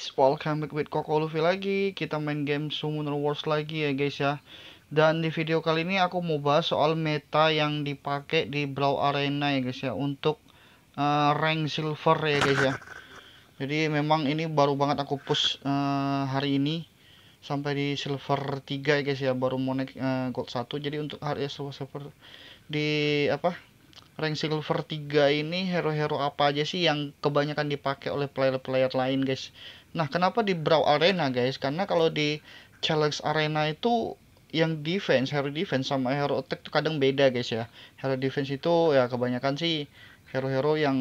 guys, welcome back with Koko Luffy lagi. Kita main game Summoner Wars lagi ya guys ya. Dan di video kali ini aku mau bahas soal meta yang dipakai di Brawl Arena ya guys ya, untuk rank silver ya guys ya. Jadi memang ini baru banget aku push hari ini sampai di silver 3 ya guys ya, baru mau naik gold 1. Jadi untuk hari silver di rank silver 3 ini hero-hero apa aja sih yang kebanyakan dipakai oleh player-player lain guys. Nah, kenapa di Brawl Arena guys? Karena kalau di Challenge Arena itu yang defense, hero defense sama hero attack tuh kadang beda guys ya. Hero defense itu ya kebanyakan sih hero-hero yang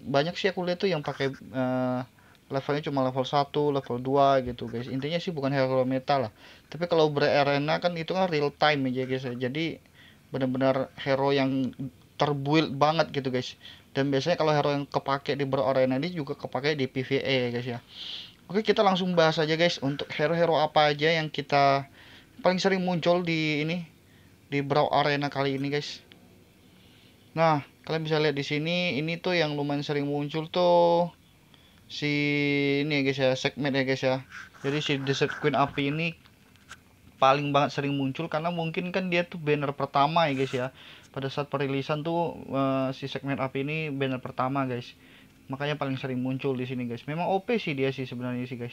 banyak sih aku lihat tuh yang pakai levelnya cuma level 1, level 2 gitu guys. Intinya sih bukan hero meta lah. Tapi kalau Brawl Arena kan itu kan real time aja guys ya. Jadi benar-benar hero yang terbuild banget gitu guys. Dan biasanya kalau hero yang kepake di Brawl Arena ini juga kepake di PvE ya guys ya. Oke, kita langsung bahas aja guys untuk hero-hero apa aja yang kita paling sering muncul di di Brawl Arena kali ini guys. Nah, kalian bisa lihat di sini, ini tuh yang lumayan sering muncul tuh si ini ya guys ya, segmen ya guys ya. Jadi si Desert Queen Api ini paling banget sering muncul karena mungkin kan dia tuh banner pertama ya guys ya. Pada saat perilisan tuh si segmen api ini banner pertama guys. Makanya paling sering muncul di sini guys. Memang OP sih dia sih sebenarnya sih guys.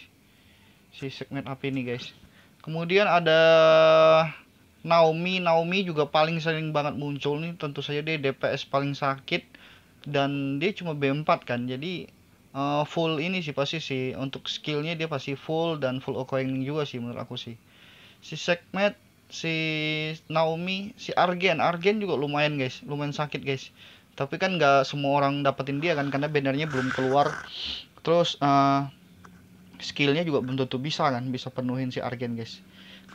Si segmen api ini guys. Kemudian ada Naomi juga paling sering banget muncul nih. Tentu saja dia DPS paling sakit dan dia cuma B4 kan. Jadi full ini sih pasti sih, untuk skillnya dia pasti full dan full equipping juga sih menurut aku sih. Si Sekhmet, si Naomi, si Argen juga lumayan guys, lumayan sakit guys. Tapi kan nggak semua orang dapetin dia kan karena bannernya belum keluar. Terus skillnya juga belum tentu bisa kan, bisa penuhin si Argen guys.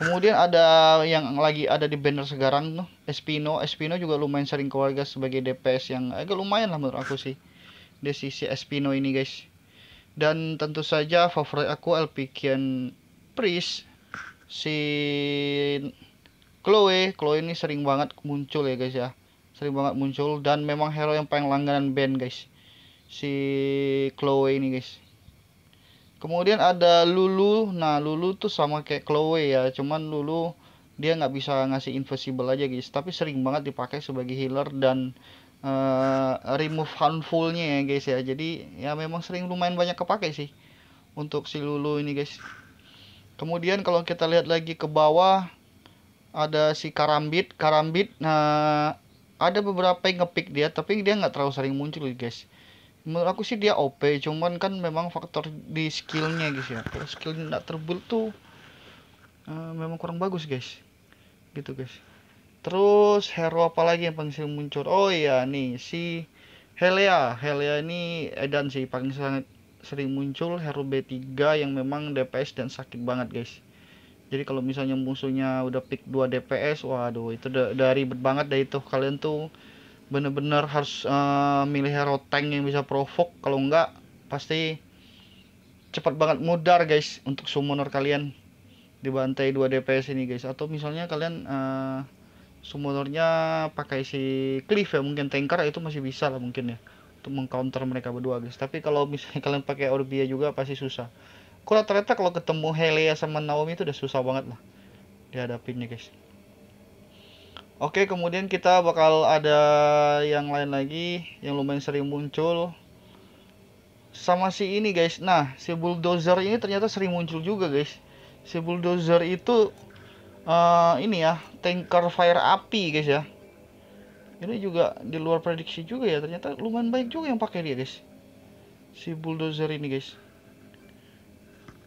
Kemudian ada yang lagi ada di banner sekarang tuh, Espino juga lumayan sering keluar guys sebagai DPS yang agak lumayan lah menurut aku sih. Dia si Espino ini guys. Dan tentu saja favorit aku Elpikian Priest, si Chloe ini sering banget muncul ya guys ya, sering banget muncul dan memang hero yang paling langganan band guys, si Chloe ini guys. Kemudian ada Lulu. Nah, Lulu tuh sama kayak Chloe ya, cuman Lulu dia nggak bisa ngasih invisible aja guys, tapi sering banget dipakai sebagai healer dan remove harmfulnya ya guys ya. Jadi ya memang sering lumayan banyak kepake sih untuk si Lulu ini guys. Kemudian kalau kita lihat lagi ke bawah ada si Karambit. Nah, ada beberapa yang ngepick dia, tapi dia nggak terlalu sering muncul guys. Menurut aku sih dia OP, cuman kan memang faktor di skillnya guys ya. Kalau skillnya nggak terbuild tuh memang kurang bagus guys, gitu guys. Terus hero apa lagi yang paling sering muncul? Oh iya nih si Helia ini edan sih, paling sering muncul hero B3 yang memang DPS dan sakit banget guys. Jadi kalau misalnya musuhnya udah pick 2 DPS, waduh itu udah ribet banget deh itu. Kalian tuh bener-bener harus milih hero tank yang bisa provoke, kalau enggak pasti cepat banget mudar guys untuk summoner kalian dibantai 2 DPS ini guys. Atau misalnya kalian summonernya pakai si Cliff ya, mungkin tanker itu masih bisa lah mungkin ya untuk mengcounter mereka berdua guys. Tapi kalau misalnya kalian pakai Orbia juga pasti susah. Kalau ternyata kalau ketemu Helia sama Naomi itu udah susah banget lah dihadapinnya guys. Oke, kemudian kita bakal ada yang lain lagi yang lumayan sering muncul sama si ini guys. Nah, si Bulldozer ini ternyata sering muncul juga guys. Si Bulldozer itu ini ya, tanker fire api guys ya. Ini juga di luar prediksi juga ya, ternyata lumayan baik juga yang pakai dia guys, si Bulldozer ini guys.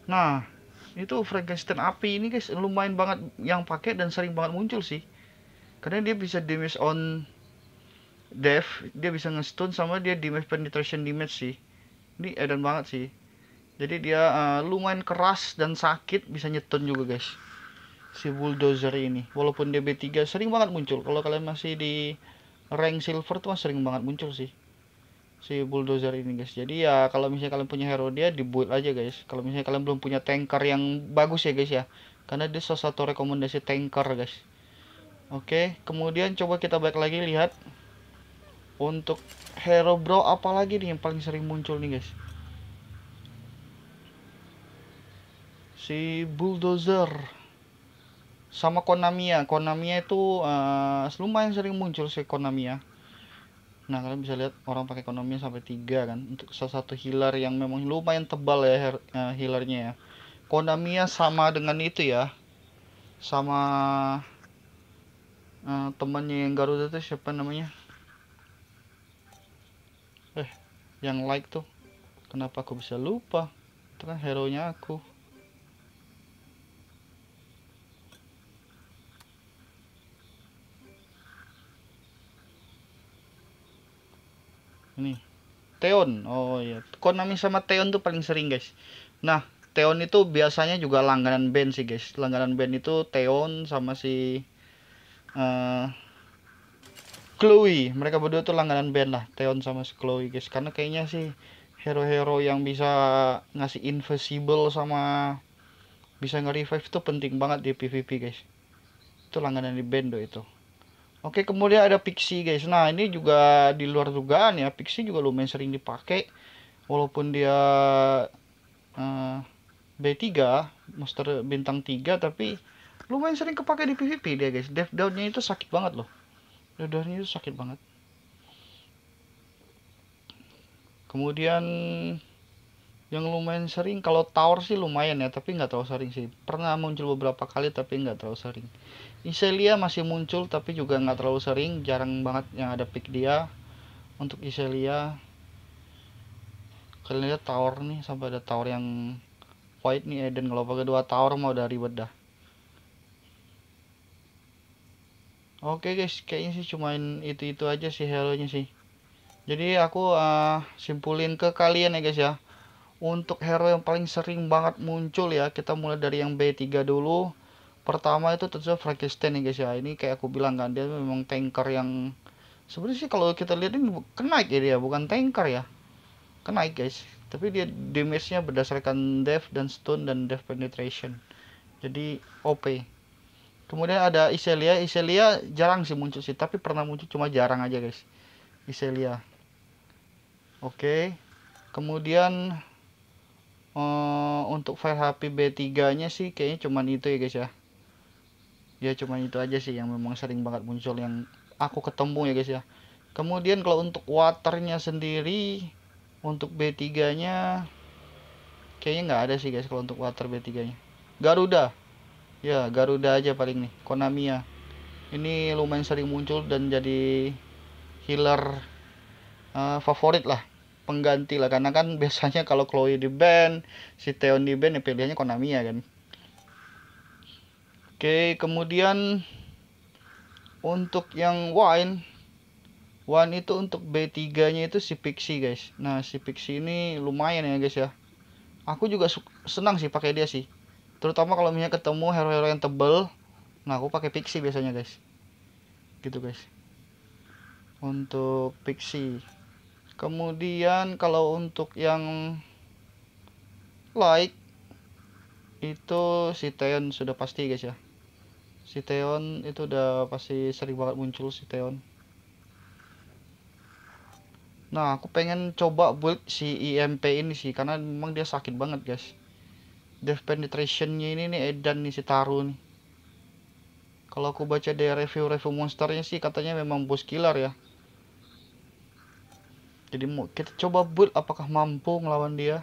Nah, itu Frankenstein api ini guys lumayan banget yang pakai dan sering banget muncul sih. Karena dia bisa damage on death, dia bisa nge-stun sama dia damage penetration damage sih. Ini edan banget sih. Jadi dia lumayan keras dan sakit, bisa nyetun juga guys. Si Bulldozer ini, walaupun dia B3 sering banget muncul. Kalau kalian masih di rank silver tuh sering banget muncul sih si Bulldozer ini guys. Jadi ya kalau misalnya kalian punya hero dia dibuild aja guys. Kalau misalnya kalian belum punya tanker yang bagus ya guys ya, karena dia salah satu rekomendasi tanker guys. Oke, kemudian coba kita balik lagi lihat untuk hero bro apa lagi nih yang paling sering muncul nih guys. si Bulldozer, sama Konamiya. Konamiya itu lumayan sering muncul si Konamiya. Nah, kalian bisa lihat orang pakai Konamiya sampai 3 kan, untuk salah satu healer yang memang lumayan tebal ya healernya ya. Konamiya sama dengan itu ya, sama temannya yang Garuda itu siapa namanya, yang like tuh, kenapa aku bisa lupa, itu kan hero nya aku. Ini Theon. Oh iya, Konami sama Theon tuh paling sering guys. Nah, Theon itu biasanya juga langganan band sih guys. Langganan band itu Theon sama si Chloe. Mereka berdua tuh langganan band lah, Theon sama si Chloe guys. Karena kayaknya sih hero-hero yang bisa ngasih invisible sama bisa nge-revive itu penting banget di PvP guys. Itu langganan di band tuh itu. Oke, kemudian ada Pixie guys. Nah, ini juga di luar dugaan ya. Pixie juga lumayan sering dipakai. Walaupun dia B3, monster bintang 3, tapi lumayan sering kepake di PvP dia guys. Death down-nya itu sakit banget loh. Death down-nya itu sakit banget. Kemudian yang lumayan sering, kalau tower sih lumayan ya, tapi nggak terlalu sering sih. Pernah muncul beberapa kali tapi nggak terlalu sering. Iselia masih muncul tapi juga nggak terlalu sering, jarang banget yang ada pick dia. Untuk Iselia, kalian lihat tower nih, sampai ada tower yang white nih Eden. Kalau pakai 2 tower mau udah ribet dah. Oke guys, kayaknya sih cuman itu aja sih hero nya sih. Jadi aku simpulin ke kalian ya guys ya. Untuk hero yang paling sering banget muncul ya, kita mulai dari yang B3 dulu. Pertama itu tentu saja Frankenstein ya guys ya. Ini kayak aku bilang kan, dia memang tanker yang sebenarnya sih kalau kita lihat ini kenaik ya, dia bukan tanker ya. Kenaik guys. Tapi dia damage-nya berdasarkan death dan stun dan death penetration. Jadi OP. Kemudian ada Iselia. Iselia jarang sih muncul sih, tapi pernah muncul cuma jarang aja guys. Iselia. Oke. Kemudian untuk file HP B3 nya sih kayaknya cuman itu ya guys ya. Ya cuman itu aja sih yang memang sering banget muncul yang aku ketemu ya guys ya. Kemudian kalau untuk waternya sendiri, untuk B3 nya kayaknya nggak ada sih guys kalau untuk water B3 nya. Garuda. Ya Garuda aja paling nih, Konamiya. Ini lumayan sering muncul dan jadi healer favorit lah, pengganti lah, karena kan biasanya kalau Chloe di band, si Theon di band, ya pilihannya Konami ya kan. Oke, kemudian untuk yang Wine itu untuk B3 nya itu si Pixie guys. Nah, si Pixie ini lumayan ya guys ya. Aku juga senang sih pakai dia sih, terutama kalau misalnya ketemu hero-hero yang tebel. Nah, aku pakai Pixie biasanya guys, gitu guys, untuk Pixie. Kemudian kalau untuk yang like itu si Theon sudah pasti guys ya. Si Theon itu udah pasti sering banget muncul si Theon. Nah, aku pengen coba build si IMP ini sih, karena memang dia sakit banget guys. Death penetrationnya ini nih edan nih si Taru nih. Kalau aku baca dari review monsternya sih katanya memang boss killer ya. Jadi mau kita coba build apakah mampu ngelawan dia,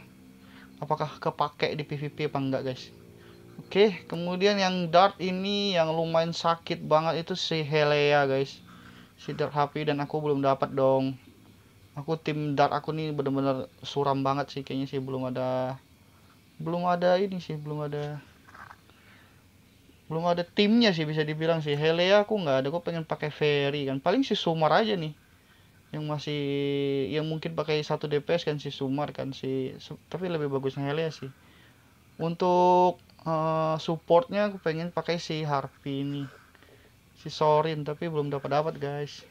apakah kepake di PvP apa enggak guys. Oke, kemudian yang Dart ini yang lumayan sakit banget itu si Helea guys. Si Dart HP, dan aku belum dapat dong. Aku tim Dart aku nih bener-bener suram banget sih kayaknya sih, belum ada ini sih, belum ada timnya sih bisa dibilang sih. Helea aku nggak ada, aku pengen pakai Fairy kan. Paling si Sumar aja nih yang masih, yang mungkin pakai 1 DPS kan, si Sumar kan, tapi lebih bagusnya Helea sih. Untuk supportnya aku pengen pakai si Harpy ini, si Sorin, tapi belum dapat guys.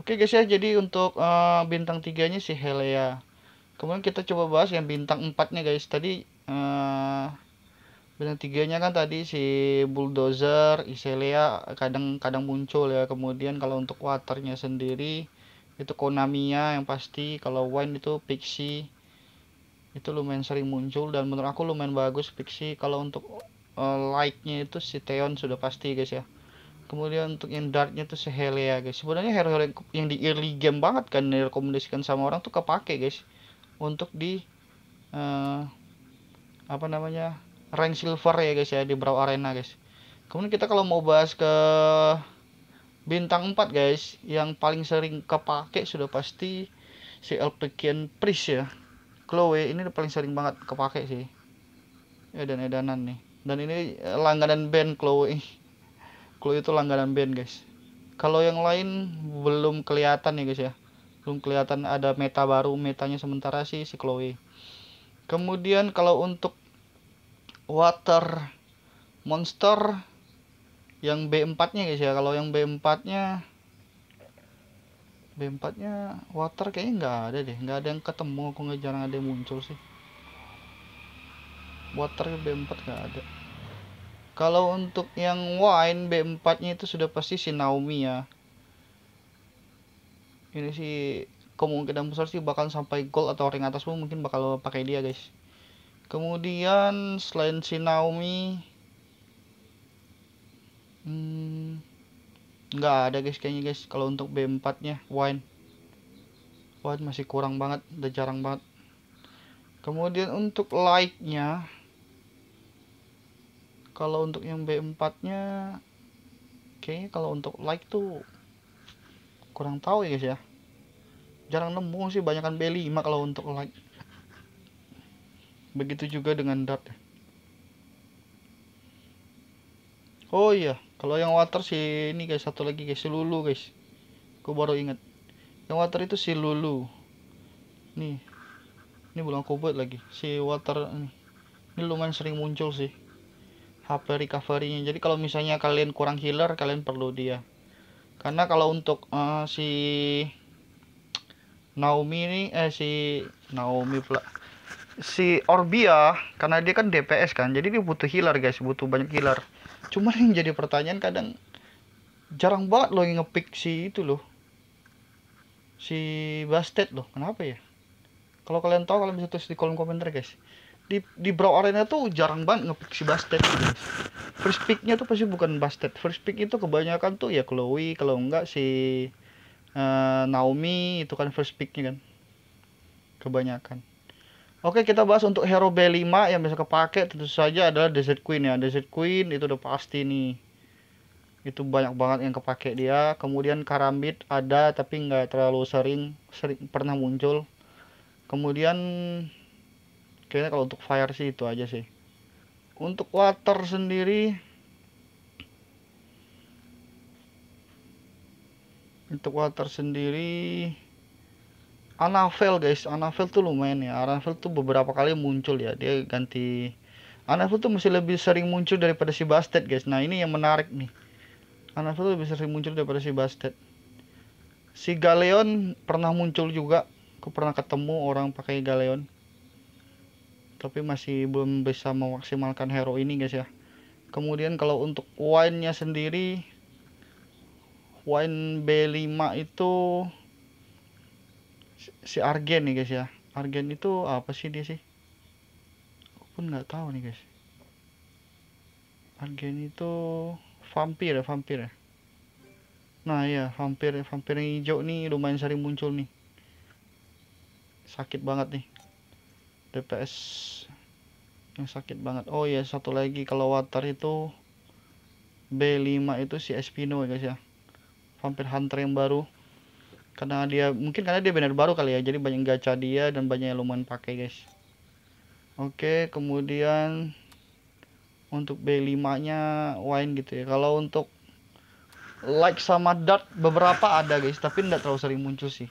Oke guys ya, jadi untuk bintang 3 nya si Helea. Kemudian kita coba bahas yang bintang 4 nya guys. Tadi bintang 3 nya kan tadi si Bulldozer, Iselia kadang-kadang muncul ya. Kemudian kalau untuk waternya sendiri itu Konamiya yang pasti. Kalau Wine itu Pixie. Itu lumayan sering muncul dan menurut aku lumayan bagus pick sih. Kalau untuk like-nya itu si Theon sudah pasti guys ya. Kemudian untuk yang darknya tuh si Helea guys. Sebenarnya hero-hero yang di early game banget kan direkomendasikan sama orang tuh kepake guys untuk di apa namanya, rank silver ya guys ya, di Brawl Arena guys. Kemudian kita kalau mau bahas ke bintang 4 guys, yang paling sering kepake sudah pasti si Elphikian Priest ya. Chloe ini paling sering banget kepake sih. Edan-edanan nih. Dan ini langganan band Chloe. Chloe itu langganan band guys. Kalau yang lain belum kelihatan ya guys ya. Belum kelihatan ada meta baru, metanya sementara sih si Chloe. Kemudian kalau untuk water monster yang B4-nya guys ya. Kalau yang B4-nya water kayaknya nggak ada deh, nggak ada yang ketemu, aku nggak, jarang ada yang muncul sih. Water B4 nggak ada. Kalau untuk yang wine B4-nya itu sudah pasti si Naomi ya. Ini sih kemungkinan besar sih bakal sampai gold atau ring atas pun mungkin bakal pakai dia guys. Kemudian selain si Naomi nggak ada guys kayaknya guys. Kalau untuk B4-nya wine masih kurang banget, udah jarang banget. Kemudian untuk like-nya, kalau untuk yang B4-nya kayaknya kalau untuk like tuh kurang tahu ya guys ya. Jarang nemu sih, banyakan B5 kalau untuk like. Begitu juga dengan dart. Oh iya, kalau yang water sih ini guys, satu lagi guys, si Lulu guys. Aku baru ingat. Yang water itu si Lulu. Nih. Ini belum aku buat lagi. Si water ini. Ini lumayan sering muncul sih. HP recovery-nya. Jadi kalau misalnya kalian kurang healer, kalian perlu dia. Karena kalau untuk si Naomi ini si Naomi pula. Si Orbia, karena dia kan DPS kan, jadi dia butuh healer guys, butuh banyak healer. Cuman yang jadi pertanyaan kadang jarang banget loh yang ngepick si itu loh, si Bastet loh, kenapa ya? Kalau kalian tahu, kalian bisa tulis di kolom komentar guys. Di Brawl Arena tuh jarang banget ngepick si Bastet guys. First picknya tuh pasti bukan Bastet. First pick itu kebanyakan tuh ya Chloe, kalau enggak si Naomi, itu kan first picknya kan kebanyakan. Oke, kita bahas untuk hero B5 yang bisa kepake tentu saja adalah Desert Queen ya. Desert Queen itu udah pasti nih. Itu banyak banget yang kepake dia. Kemudian Karambit ada tapi nggak terlalu sering pernah muncul. Kemudian kayaknya kalau untuk Fire sih itu aja sih. Untuk Water sendiri, Annabelle guys, Annabelle tuh lumayan ya. Annabelle tuh beberapa kali muncul ya. Dia ganti. Annabelle tuh masih lebih sering muncul daripada si Bastet guys. Nah ini yang menarik nih. Annabelle lebih sering muncul daripada si Bastet. Si Galeon pernah muncul juga. Aku pernah ketemu orang pakai Galeon. Tapi masih belum bisa memaksimalkan hero ini guys ya. Kemudian kalau untuk wine-nya sendiri, wine B5 itu si Argen nih guys ya. Argen itu apa sih dia sih? Aku pun nggak tahu nih guys. Argen itu vampir ya. Nah ya, vampir yang hijau nih lumayan sering muncul nih. Sakit banget nih. DPS yang sakit banget. Oh ya, satu lagi kalau water itu B5 itu si Espino ya guys ya. Vampir hunter yang baru. Karena dia benar baru kali ya. Jadi banyak gacha dia dan banyak yang lumayan pakai guys. Oke, kemudian untuk B5-nya wine gitu ya. Kalau untuk like sama dart beberapa ada guys, tapi tidak terlalu sering muncul sih.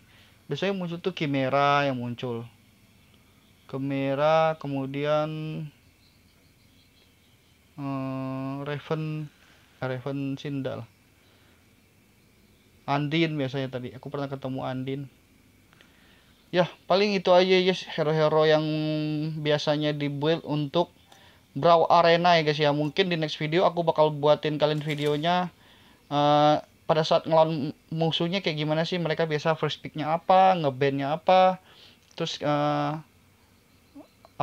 Biasanya muncul tuh Chimera yang muncul. Chimera, kemudian Raven Sindal. Andin biasanya tadi. Aku pernah ketemu Andin. Ya, paling itu aja guys, hero-hero yang biasanya dibuild untuk Brawl Arena ya guys ya. Mungkin di next video aku bakal buatin kalian videonya pada saat ngelawan musuhnya kayak gimana sih, mereka biasa first picknya apa, ngebandnya apa, terus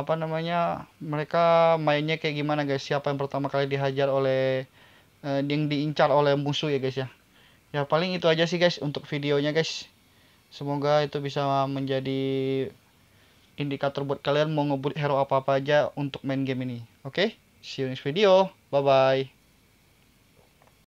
apa namanya, mereka mainnya kayak gimana guys, siapa yang pertama kali dihajar oleh yang diincar oleh musuh ya guys ya. Ya paling itu aja sih guys untuk videonya guys. Semoga itu bisa menjadi indikator buat kalian mau ngebut hero apa-apa aja untuk main game ini. Oke, see you next video. Bye bye.